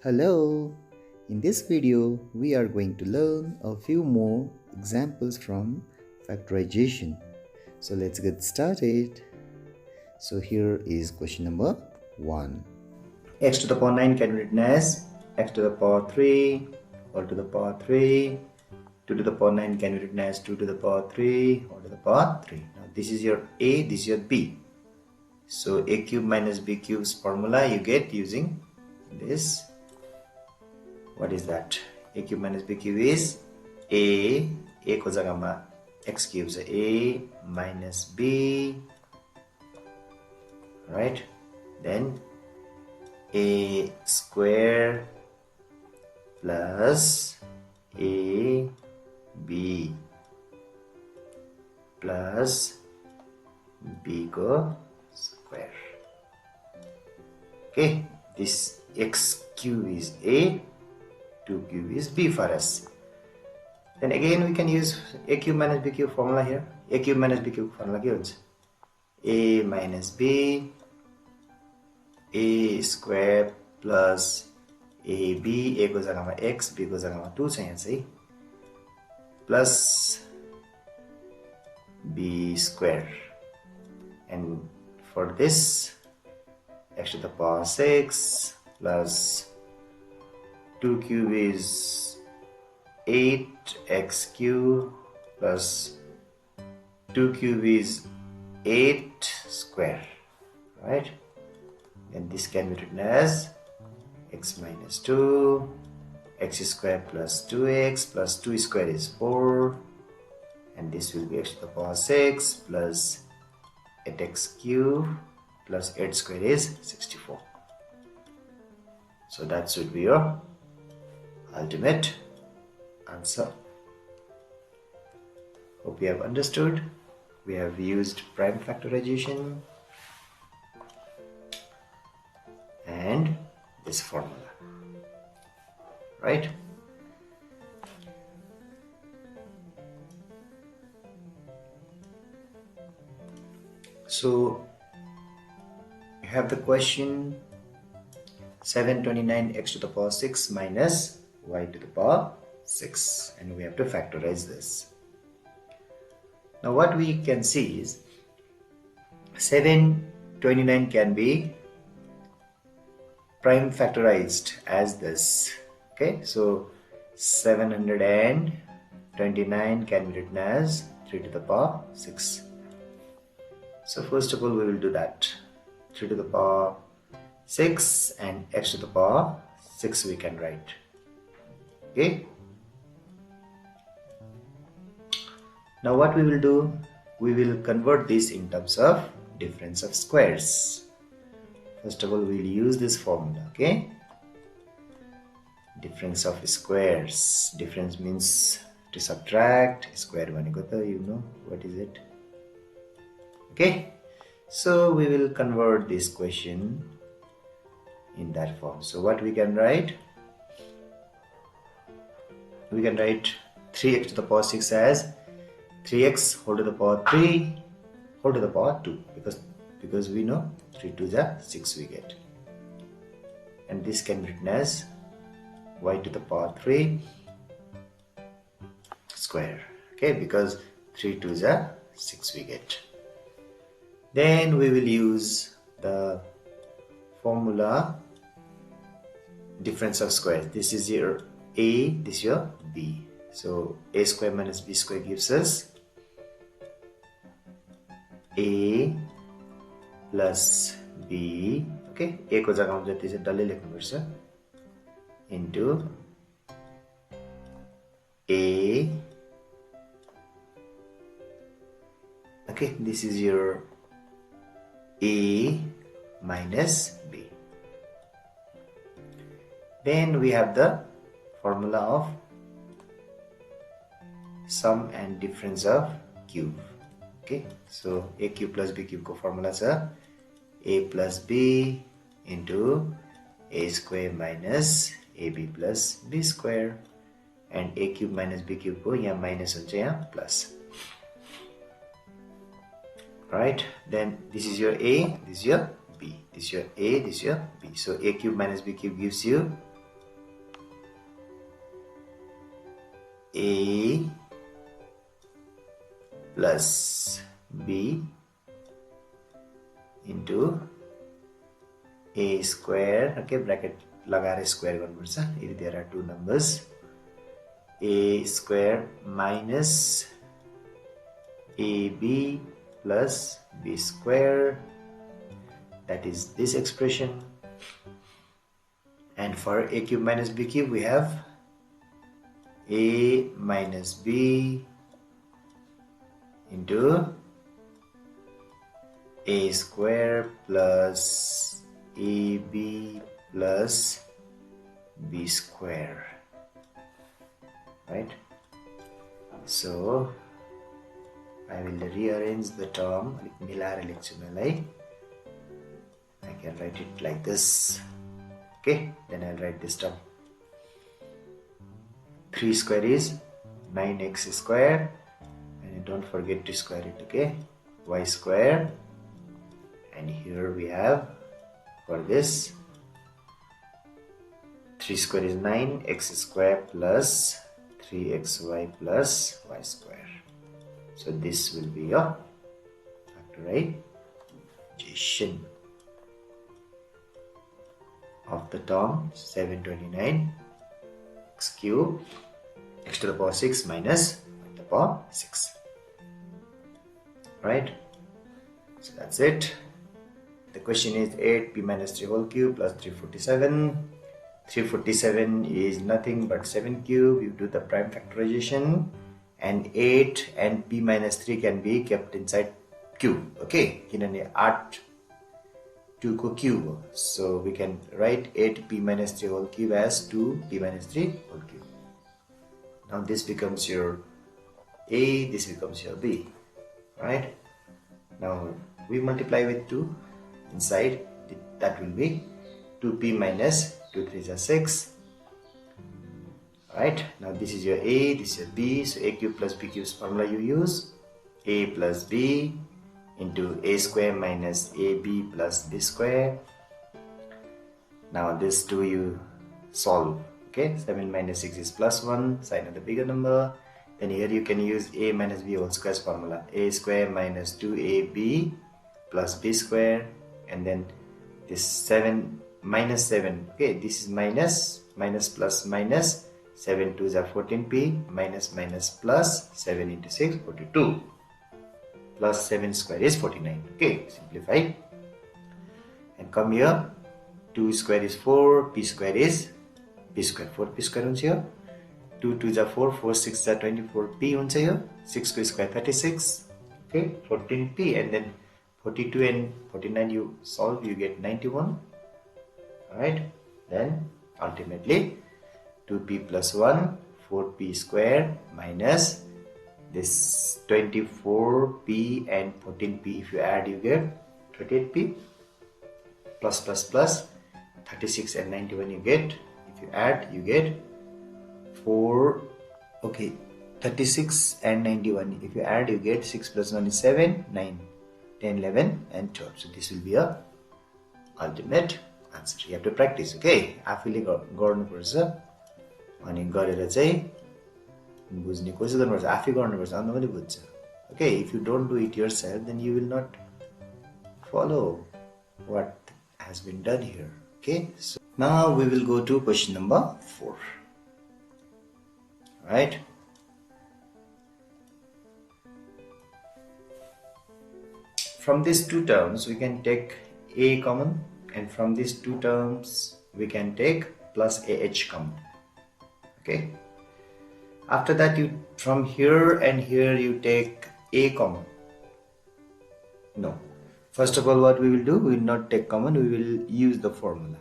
Hello! In this video, we are going to learn a few more examples from factorization. So let's get started. So here is question number 1. X to the power 9 can be written as x to the power 3 all to the power 3. 2 to the power 9 can be written as 2 to the power 3 all to the power 3. Now this is your A, this is your B. So A cube minus B cube's formula you get using this. What is that? A cube minus B cube is A ko jagama x cube is A minus B, right? Then A square plus A B plus B ko square. Okay, this x cube is A, 2 cube is B for us. Then again we can use A cube minus B cube formula here. A cube minus B cube formula gives A minus B, A square plus AB, A ko jagama x, B ko jagama 2 छ यहाँ चाहिँ, plus B square. And for this, x to the power 6 plus 2 cube is 8x cube plus 2 cube is 8 square, right? And this can be written as x minus 2, x square plus 2x plus 2 square is 4, and this will be x to the power 6 plus 8x cube plus 8 square is 64. So that should be your ultimate answer. Hope you have understood. We have used prime factorization and this formula, right? So you have the question 729x to the power 6 minus y to the power 6, and we have to factorize this. Now what we can see is 729 can be prime factorized as this. Okay, so 729 can be written as 3 to the power 6. So first of all we will do that. 3 to the power 6 and x to the power 6 we can write. Okay. Now what we will do, we will convert this in terms of difference of squares. First of all we will use this formula, okay? Difference of squares. Difference means to subtract, square vaneko ta you know what is it. Okay, so we will convert this question in that form. So what we can write? We can write 3x to the power 6 as 3x whole to the power 3 whole to the power 2, because we know 3 2 is 6 we get. And this can be written as y to the power 3 square, okay, because 3 2 is 6 we get. Then we will use the formula difference of squares. This is your A, this is your B. So A square minus B square gives us A plus B, okay, A ko jagama jati cha डल्लै लेख्नु पर्छ, into A, okay, this is your A minus B. Then we have the formula of sum and difference of cube. Okay, so A cube plus B cube ko formula is A plus B into A square minus AB plus B square, and A cube minus B cube ko यहाँ minus huncha यहाँ plus. Right, then this is your A, this is your B, this is your A, this is your B. So A cube minus B cube gives you A plus B into A square. Okay, bracket लगाएर square गर्नुपर्छ. If there are two numbers, A square minus AB plus B square, that is this expression. And for A cube minus B cube, we have A minus B into A square plus AB plus B square, right? So I will rearrange the term. I can write it like this. Okay, then I'll write this term. 3 square is 9x square, and don't forget to square it. Okay, y square, and here we have, for this, 3 square is 9, x square plus 3xy plus y square. So this will be your factorization of the term 729 x cube x to the power 6 minus 1 to the power 6. Right? So that's it. The question is 8p minus 3 whole cube plus 347. 347 is nothing but 7 cube. You do the prime factorization, and 8 and p minus 3 can be kept inside cube. Okay, kinane 8 2 ko cube, so we can write 8p minus 3 whole cube as 2p minus 3 whole cube. Now this becomes your A, this becomes your B, right? Now we multiply with 2 inside, that will be 2p minus 2 3s are 6. Right, now this is your A, this is your B, so A cube plus B cube's formula you use, A plus B into A square minus AB plus B square. Now this 2 you solve. Okay, 7 minus 6 is plus 1, sign of the bigger number. Then here you can use A minus B whole square's formula, A square minus 2AB plus B square, and then this 7 minus 7. Okay, this is minus plus minus, 7 2s are 14p, minus plus 7 into 6 42, plus 7 square is 49. Okay, simplify and come here. 2 square is 4, p square is p square, 4p square huncha here. 2 2s are 4, 4 6 are 24p huncha here. 6 square 36. Okay, 14p, and then 42 and 49 you solve, you get 91. Alright, then ultimately 2p plus 1, 4p square minus this 24p and 14p, if you add you get 38p, plus 36 and 91 you get, if you add you get 4, okay, 36 and 91, if you add you get 6 plus 1 is 7, 9, 10, 11 and 12. So this will be a ultimate answer. You have to practice. Okay, आफूले गर्नुपर्छ अनि गरेर चाहिँ बुझ्ने कोसिस गर्नुपर्छ, आफै गर्नुपर्छ, अन्त पनि बुझ्छ. Okay, if you don't do it yourself, then you will not follow what has been done here. Okay, so now we will go to question number 4. Right, from these two terms we can take a common, and from these two terms we can take plus ah common. Okay, after that you from here and here you take a common. No, first of all what we will do, we will not take common, we will use the formula.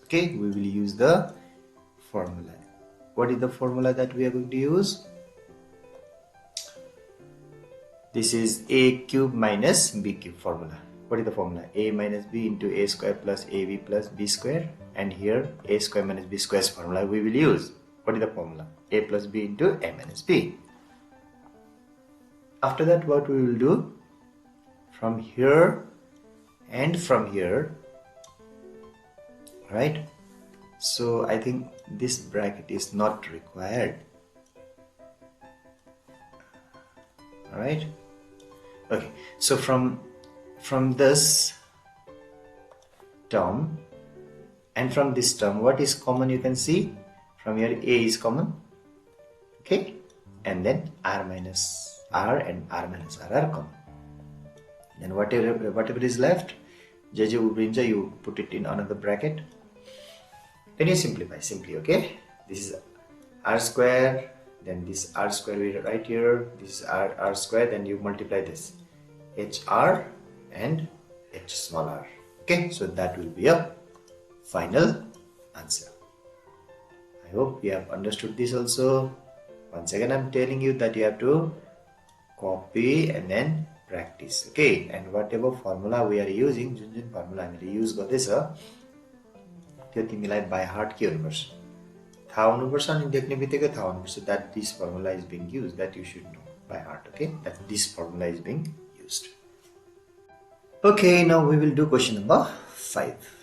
Okay, we will use the formula. What is the formula that we are going to use? This is a cube minus b cube formula. What is the formula? A minus b into a square plus ab plus b square, and here a square minus b square's formula we will use. What is the formula? A plus b into a minus b. After that what we will do, from here and from here, right? So I think this bracket is not required. All right. Okay. So from this term and from this term, what is common? You can see from here a is common. Okay, and then r minus r and r minus r are common. Then whatever is left, you put it in another bracket. Then you simplify simply. Okay, this is r square, then this r square we write here, this is r square, then you multiply this hr and h small r. Okay, so that will be a final answer. I hope you have understood this also. Once again, I'm telling you that you have to copy and then practice. Okay, and whatever formula we are using, Jun formula हामीले use गर्दैछ त्यो तिमीलाई by heart के हुनुपर्छ, थाहा हुनुपर्छ अनि देख्ने बित्तिकै थाहा हुनुपर्छ that this formula is being used, that you should know by heart. Okay, that this formula is being used. Okay, now we will do question number 5.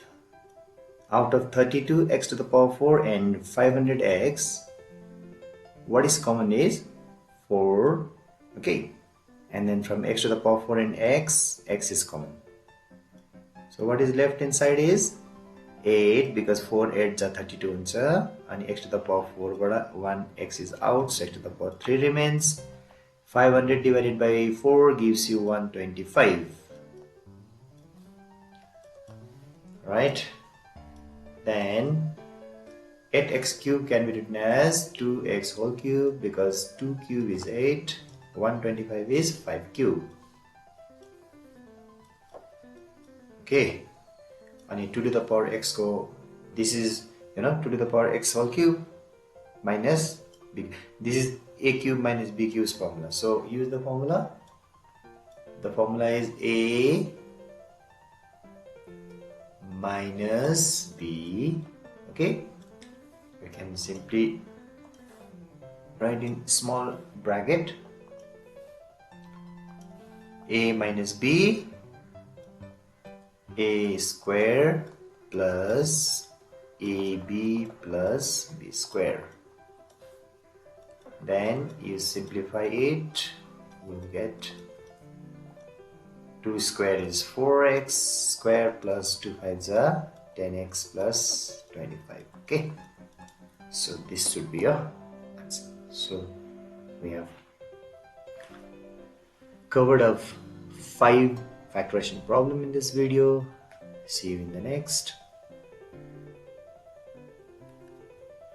Out of 32 x to the power 4 and 500x, what is common is 4. Okay, and then from x to the power 4 and x is common. So what is left inside is 8, because 4 8s are 32 and x to the power 4 but 1 x is out, so x to the power 3 remains. 500 divided by 4 gives you 125. Right? Then 8x cube can be written as 2x whole cube, because 2 cube is 8, 125 is 5 cube. Okay, and 2 to the power x go, this is 2 to the power x whole cube minus b. This is a cube minus b cube's formula. So use the formula. The formula is a minus b. Okay, we can simply write in small bracket a minus b, a square plus ab plus b square. Then you simplify it, you get 2 square is 4x square plus 2 5s are 10x plus 25. Okay, so this should be your answer. So we have covered up 5 factorization problem in this video. See you in the next.